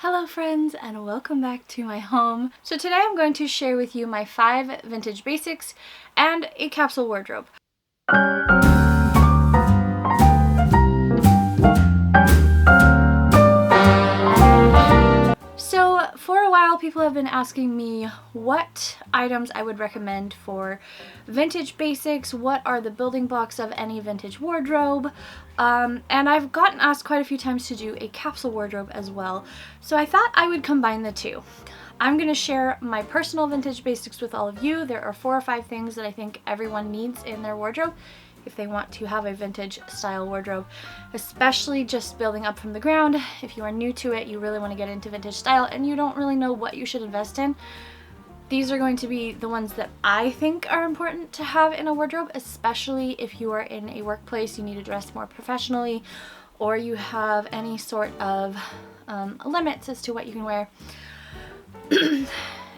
Hello friends, and welcome back to my home. So today I'm going to share with you my 5 vintage basics and a capsule wardrobe. So for a while people have been asking me what items I would recommend for vintage basics, what are the building blocks of any vintage wardrobe, and I've gotten asked quite a few times to do a capsule wardrobe as well, so I thought I would combine the two. I'm going to share my personal vintage basics with all of you. There are 4 or 5 things that I think everyone needs in their wardrobe if they want to have a vintage style wardrobe, especially just building up from the ground. If you are new to it, you really want to get into vintage style and you don't really know what you should invest in, these are going to be the ones that I think are important to have in a wardrobe, especially if you are in a workplace, you need to dress more professionally, or you have any sort of limits as to what you can wear.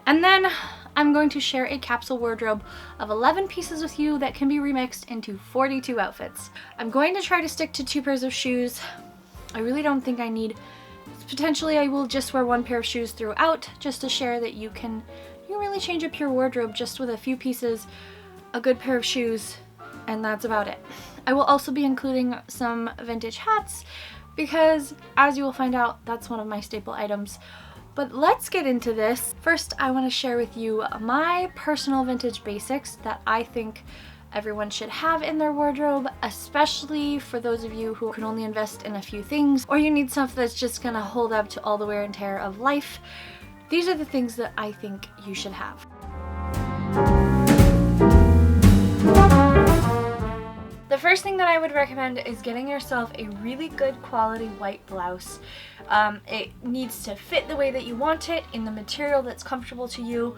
And then I'm going to share a capsule wardrobe of 11 pieces with you that can be remixed into 42 outfits. I'm going to try to stick to 2 pairs of shoes. I really don't think I need, potentially I will just wear 1 pair of shoes throughout, just to share that you can really change up your wardrobe just with a few pieces, a good pair of shoes, and that's about it. I will also be including some vintage hats because, as you will find out, that's one of my staple items. But let's get into this. First, I want to share with you my personal vintage basics that I think everyone should have in their wardrobe, especially for those of you who can only invest in a few things, or you need stuff that's just gonna hold up to all the wear and tear of life. These are the things that I think you should have. The first thing that I would recommend is getting yourself a really good quality white blouse. It needs to fit the way that you want it, in the material that's comfortable to you.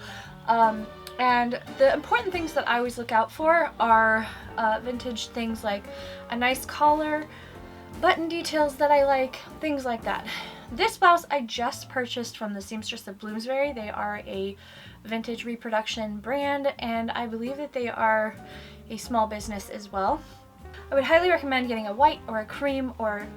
And the important things that I always look out for are vintage things like a nice collar, button details that I like, things like that. This blouse I just purchased from the Seamstress of Bloomsbury. They are a vintage reproduction brand, and I believe that they are a small business as well. I would highly recommend getting a white or a cream or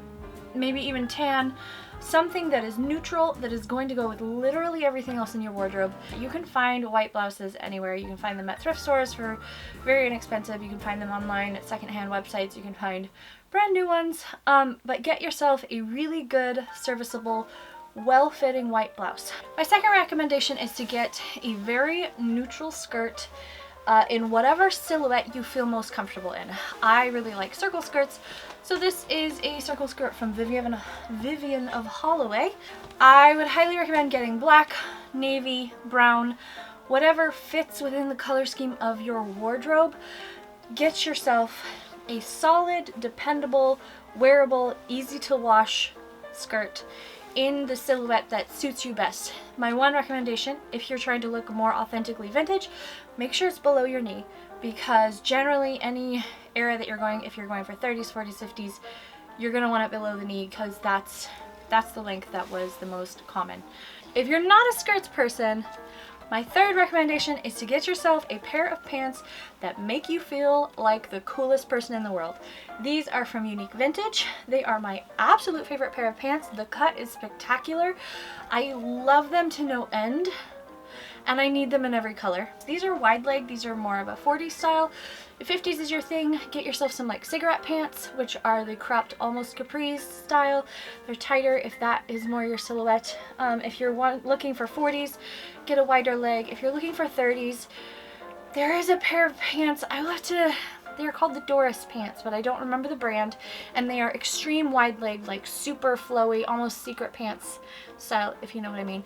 maybe even tan, something that is neutral, that is going to go with literally everything else in your wardrobe. You can find white blouses anywhere. You can find them at thrift stores for very inexpensive. You can find them online at secondhand websites. You can find brand new ones, but get yourself a really good, serviceable, well-fitting white blouse. My second recommendation is to get a very neutral skirt in whatever silhouette you feel most comfortable in. I really like circle skirts, so this is a circle skirt from Vivian of Holloway. I would highly recommend getting black, navy, brown, whatever fits within the color scheme of your wardrobe. Get yourself a solid, dependable, wearable, easy to wash skirt in the silhouette that suits you best. My one recommendation, if you're trying to look more authentically vintage, make sure it's below your knee, because generally any era that you're going, if you're going for 30s, 40s, 50s, you're going to want it below the knee because that's the length that was the most common. If you're not a skirts person, my third recommendation is to get yourself a pair of pants that make you feel like the coolest person in the world. These are from Unique Vintage. They are my absolute favorite pair of pants. The cut is spectacular. I love them to no end, and I need them in every color. These are wide leg. These are more of a 40s style. If 50s is your thing, get yourself some like cigarette pants, which are the cropped almost capris style. They're tighter if that is more your silhouette. If you're looking for 40s, get a wider leg. If you're looking for 30s, there is a pair of pants. They're called the Doris pants, but I don't remember the brand, and they are extreme wide leg, like super flowy, almost secret pants style, if you know what I mean.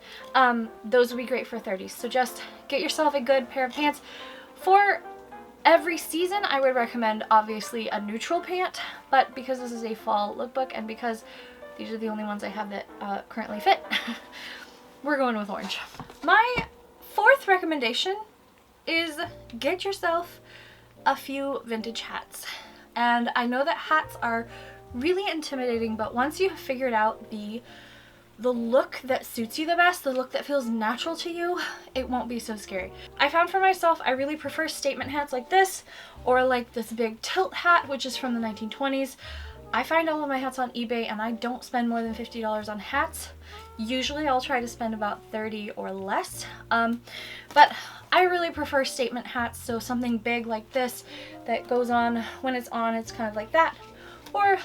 Those would be great for 30s. So just get yourself a good pair of pants. For every season, I would recommend obviously a neutral pant, but because this is a fall lookbook and because these are the only ones I have that currently fit, we're going with orange. My fourth recommendation is get yourself a few vintage hats. And I know that hats are really intimidating, but once you have figured out the look that suits you the best, the look that feels natural to you, it won't be so scary. I found for myself, I really prefer statement hats like this, or like this big tilt hat, which is from the 1920s. I find all of my hats on eBay and I don't spend more than $50 on hats. Usually I'll try to spend about 30 or less, but I really prefer statement hats, so something big like this that goes on when it's on, it's kind of like that, or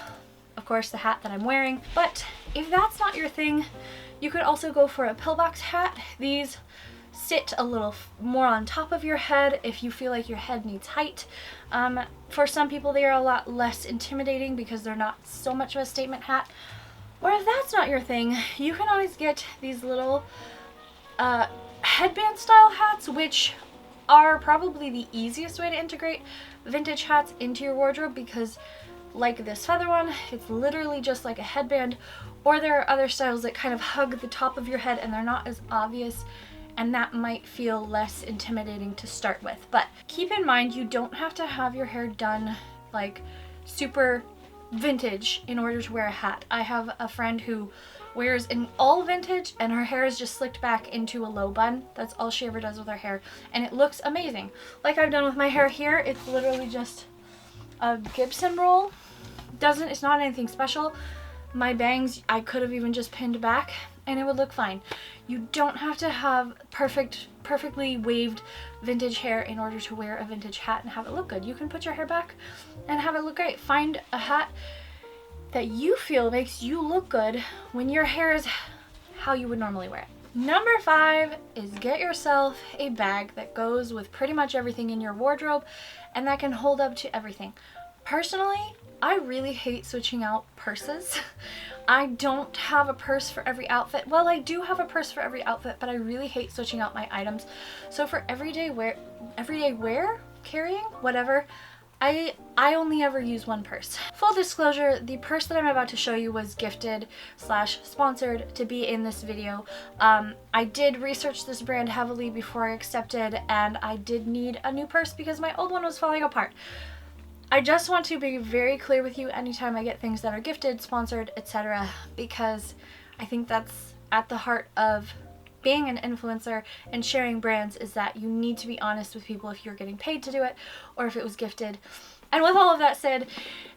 of course the hat that I'm wearing. But if that's not your thing, you could also go for a pillbox hat. These sit a little more on top of your head if you feel like your head needs height. For some people they are a lot less intimidating because they're not so much of a statement hat. Or if that's not your thing, you can always get these little headband style hats, which are probably the easiest way to integrate vintage hats into your wardrobe, because like this feather one, it's literally just like a headband. Or there are other styles that kind of hug the top of your head and they're not as obvious, and that might feel less intimidating to start with. But keep in mind, you don't have to have your hair done like super vintage in order to wear a hat. I have a friend who wears an all vintage and her hair is just slicked back into a low bun. That's all she ever does with her hair, and it looks amazing. Like I've done with my hair here, it's literally just a Gibson roll. It's not anything special. My bangs, I could have even just pinned back and it would look fine. You don't have to have perfectly waved vintage hair in order to wear a vintage hat and have it look good. You can put your hair back and have it look great. Find a hat that you feel makes you look good when your hair is how you would normally wear it. Number 5 is get yourself a bag that goes with pretty much everything in your wardrobe and that can hold up to everything. Personally, I really hate switching out purses. I don't have a purse for every outfit. Well, I do have a purse for every outfit, but I really hate switching out my items. So for everyday wear, carrying, whatever, I only ever use one purse. Full disclosure, the purse that I'm about to show you was gifted / sponsored to be in this video. I did research this brand heavily before I accepted, and I did need a new purse because my old one was falling apart. I just want to be very clear with you anytime I get things that are gifted, sponsored, etc., because I think that's at the heart of being an influencer and sharing brands, is that you need to be honest with people if you're getting paid to do it or if it was gifted. And with all of that said,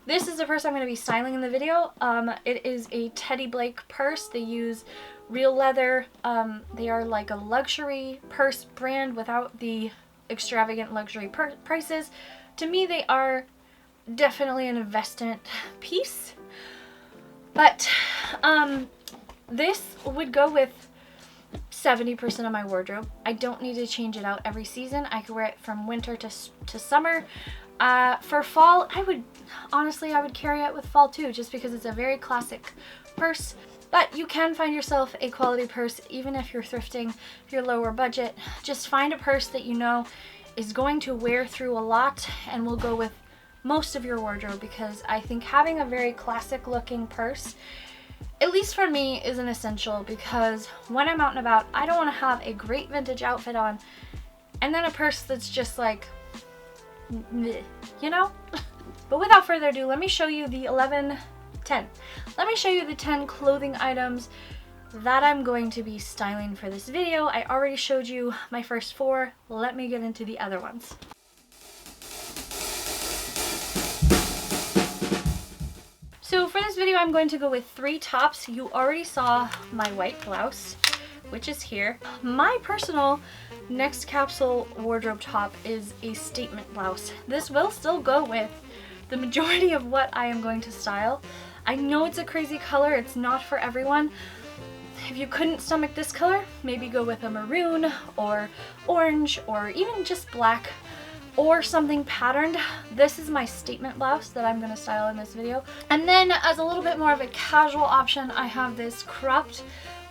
this is the purse I'm going to be styling in the video. It is a Teddy Blake purse. They use real leather. They are like a luxury purse brand without the extravagant luxury prices. To me, they are definitely an investment piece, but this would go with 70% of my wardrobe. I don't need to change it out every season. I could wear it from winter to summer. For fall, I would carry it with fall too, just because it's a very classic purse. But you can find yourself a quality purse even if you're thrifting, if you're lower budget. Just find a purse that you know is going to wear through a lot and will go with most of your wardrobe, because I think having a very classic looking purse, at least for me, is an essential, because when I'm out and about, I don't want to have a great vintage outfit on and then a purse that's just like, you know? But without further ado, let me show you the 10. Let me show you the 10 clothing items that I'm going to be styling for this video. I already showed you my first 4. Let me get into the other ones. So for this video, I'm going to go with 3 tops. You already saw my white blouse, which is here. My personal next capsule wardrobe top is a statement blouse. This will still go with the majority of what I am going to style. I know it's a crazy color, it's not for everyone. If you couldn't stomach this color, maybe go with a maroon or orange or even just black or something patterned. This is my statement blouse that I'm going to style in this video. And then as a little bit more of a casual option, I have this cropped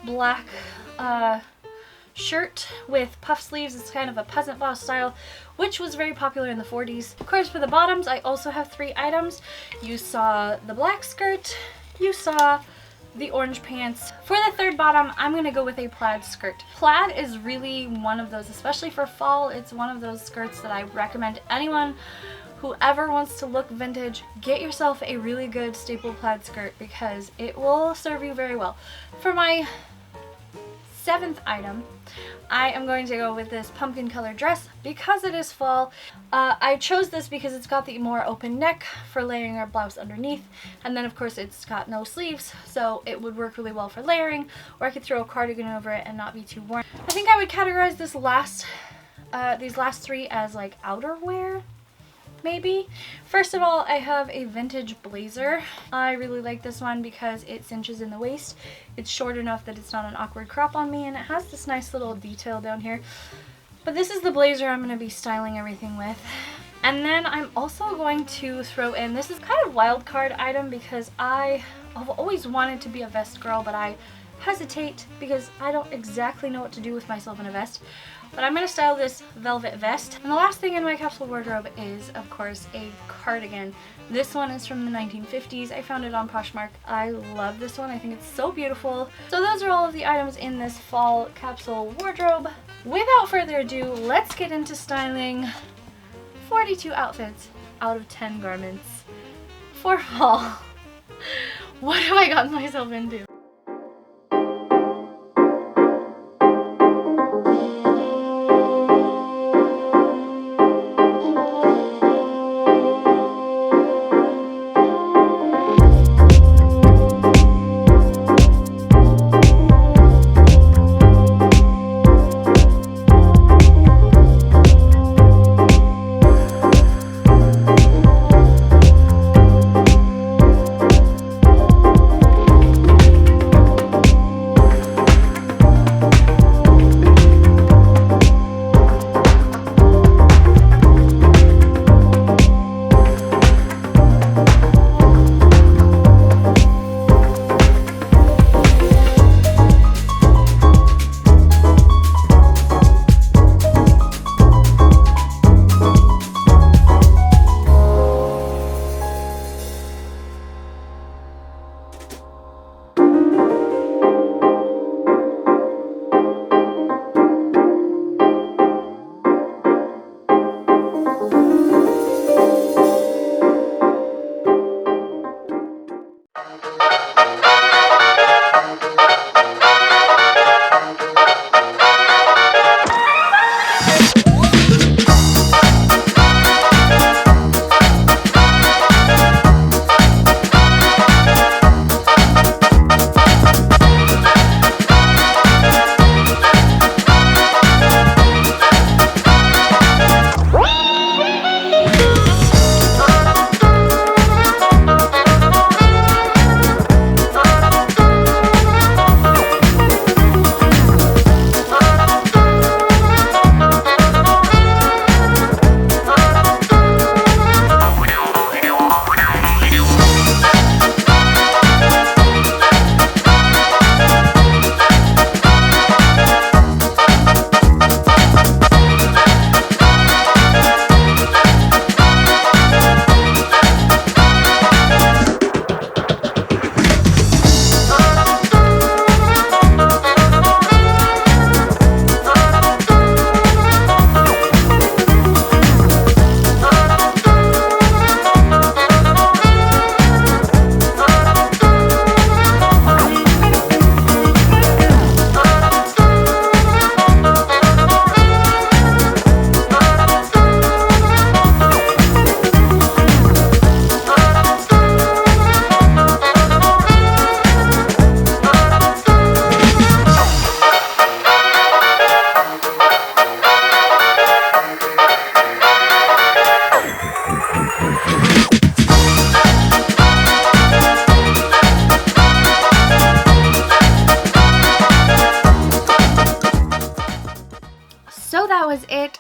black shirt with puff sleeves. It's kind of a peasant blouse style, which was very popular in the 40s. Of course, for the bottoms, I also have 3 items. You saw the black skirt, you saw the orange pants. For the third bottom, I'm gonna go with a plaid skirt. Plaid is really one of those, especially for fall, it's one of those skirts that I recommend anyone whoever wants to look vintage, get yourself a really good staple plaid skirt because it will serve you very well. For my 7th item, I am going to go with this pumpkin color dress because it is fall. I chose this because it's got the more open neck for layering our blouse underneath, and then of course it's got no sleeves, so it would work really well for layering, or I could throw a cardigan over it and not be too warm. I think I would categorize this these last 3 as like outerwear, maybe. First of all, I have a vintage blazer. I really like this one because it cinches in the waist. It's short enough that it's not an awkward crop on me, and it has this nice little detail down here. But this is the blazer I'm going to be styling everything with. And then I'm also going to throw in, this is kind of wild card item because I've always wanted to be a vest girl, but I hesitate because I don't exactly know what to do with myself in a vest. But I'm going to style this velvet vest. And the last thing in my capsule wardrobe is, of course, a cardigan. This one is from the 1950s. I found it on Poshmark. I love this one. I think it's so beautiful. So those are all of the items in this fall capsule wardrobe. Without further ado, let's get into styling 42 outfits out of 10 garments for fall. What have I gotten myself into?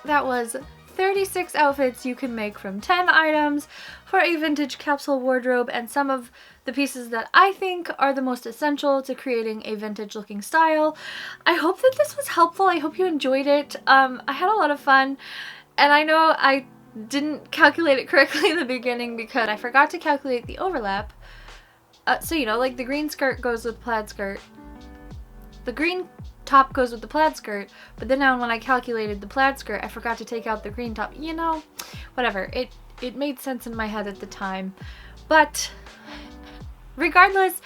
That was 36 outfits you can make from 10 items for a vintage capsule wardrobe, and some of the pieces that I think are the most essential to creating a vintage looking style. I hope that this was helpful. I hope you enjoyed it. I had a lot of fun, and I know I didn't calculate it correctly in the beginning because I forgot to calculate the overlap. So you know, like the green skirt goes with plaid skirt. The green top goes with the plaid skirt, but then now when I calculated the plaid skirt, I forgot to take out the green top. You know, whatever. It made sense in my head at the time. But regardless,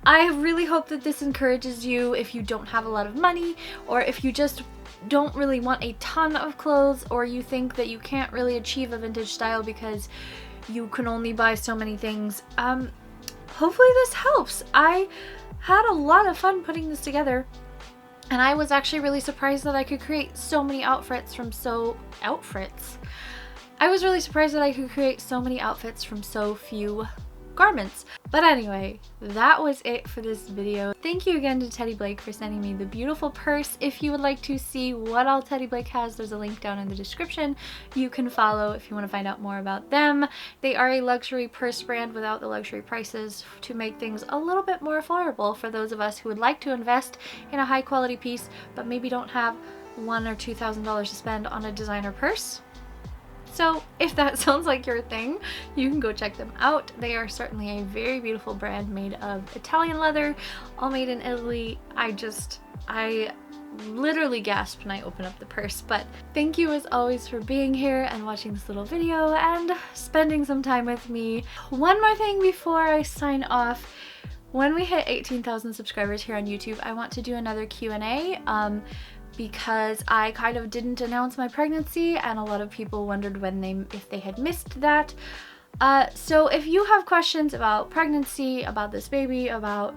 I really hope that this encourages you if you don't have a lot of money, or if you just don't really want a ton of clothes, or you think that you can't really achieve a vintage style because you can only buy so many things. Hopefully this helps. I had a lot of fun putting this together, and I was actually really surprised that I could create so many outfits from I was really surprised that I could create so many outfits from so few garments. But anyway, that was it for this video. Thank you again to Teddy Blake for sending me the beautiful purse. If you would like to see what all Teddy Blake has, there's a link down in the description. You can follow if you want to find out more about them. They are a luxury purse brand without the luxury prices, to make things a little bit more affordable for those of us who would like to invest in a high quality piece but maybe don't have $1,000 or $2,000 to spend on a designer purse. So if that sounds like your thing, you can go check them out. They are certainly a very beautiful brand made of Italian leather, all made in Italy. I literally gasped when I opened up the purse. But thank you as always for being here and watching this little video and spending some time with me. One more thing before I sign off. When we hit 18,000 subscribers here on YouTube, I want to do another Q&A. Because I kind of didn't announce my pregnancy, and a lot of people wondered if they had missed that. So if you have questions about pregnancy, about this baby, about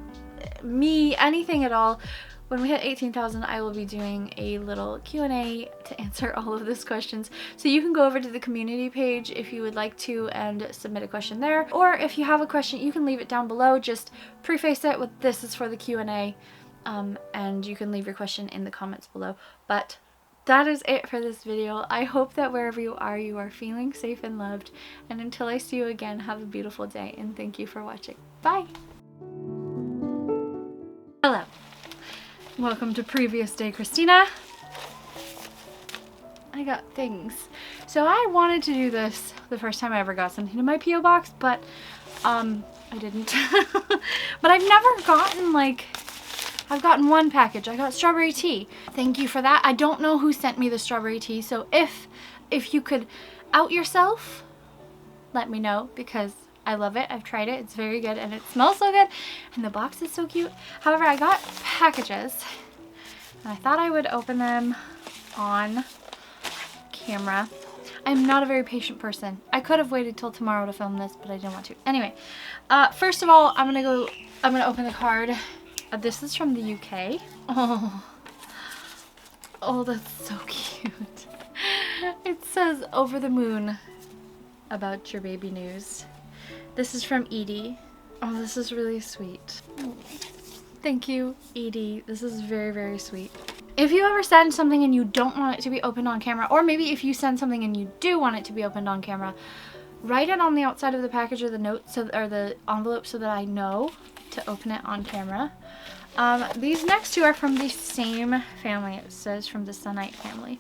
me, anything at all, when we hit 18,000, I will be doing a little Q&A to answer all of those questions. So you can go over to the community page if you would like to and submit a question there. Or if you have a question, you can leave it down below. Just preface it with "this is for the Q&A." And you can leave your question in the comments below. But that is it for this video. I hope that wherever you are feeling safe and loved. And until I see you again, have a beautiful day, and thank you for watching. Bye! Hello. Welcome to Previous Day Christina. I got things. So I wanted to do this the first time I ever got something in my P.O. box, but I didn't. But I've never gotten I've gotten one package. I got strawberry tea. Thank you for that. I don't know who sent me the strawberry tea, so if you could out yourself, let me know, because I love it. I've tried it. It's very good, and it smells so good, and the box is so cute. However, I got packages, and I thought I would open them on camera. I'm not a very patient person. I could have waited till tomorrow to film this, but I didn't want to. Anyway, first of all, I'm gonna open the card. This is from the UK. Oh, that's so cute. It says "Over the moon" about your baby news. This is from Edie. Oh, this is really sweet. Thank you, Edie. This is very, very sweet. If you ever send something and you don't want it to be opened on camera, or maybe if you send something and you do want it to be opened on camera, write it on the outside of the package or the note, or the envelope, so that I know to open it on camera. These next two are from the same family. It says from the Sunite family.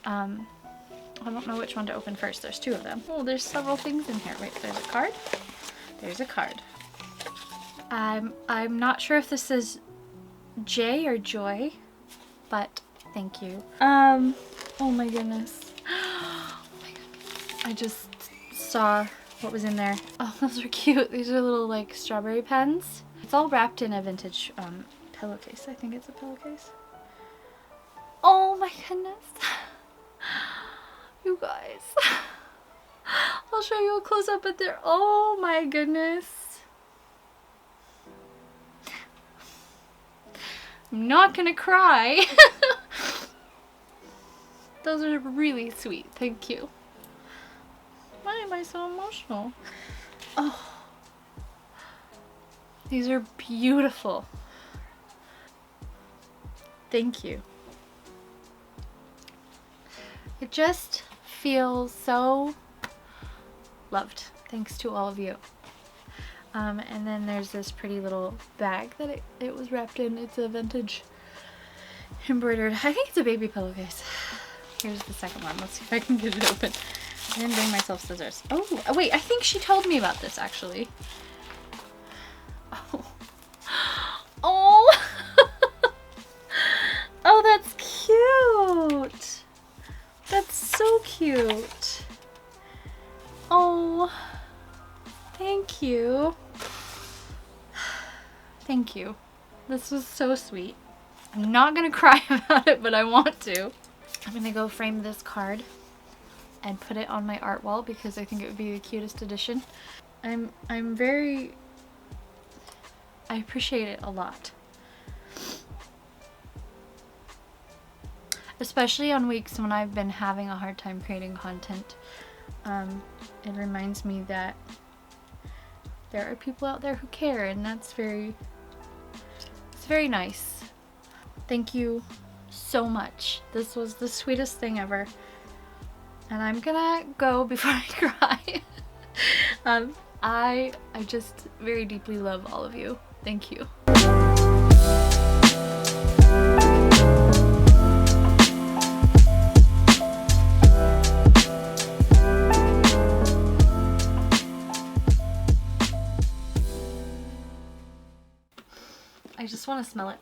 I don't know which one to open first. There's two of them. Oh, there's several things in here. Wait, there's a card. There's a card. I'm not sure if this is J or Joy, but thank you. Oh my goodness. Oh my goodness. I just saw what was in there. Oh, those are cute. These are little strawberry pens. It's all wrapped in a vintage pillowcase. I think it's a pillowcase. Oh my goodness. You guys. I'll show you a close-up, but they're, oh my goodness. I'm not gonna cry. Those are really sweet. Thank you. Why am I so emotional? Oh. These are beautiful. Thank you. It just feels so loved. Thanks to all of you. And then there's this pretty little bag that it was wrapped in. It's a vintage embroidered, I think it's a baby pillowcase. Here's the second one. Let's see if I can get it open. I didn't bring myself scissors. Oh, wait, I think she told me about this actually. Oh. Oh. Oh, that's cute. That's so cute. Oh. Thank you. Thank Thank you. This was so sweet. I'm not gonna cry about it, but I want to. I'm gonna go frame this card and put it on my art wall because I think it would be the cutest addition. I appreciate it a lot. Especially on weeks when I've been having a hard time creating content. It reminds me that there are people out there who care, and it's very nice. Thank you so much. This was the sweetest thing ever. And I'm gonna go before I cry. I just very deeply love all of you. Thank you. I just want to smell it.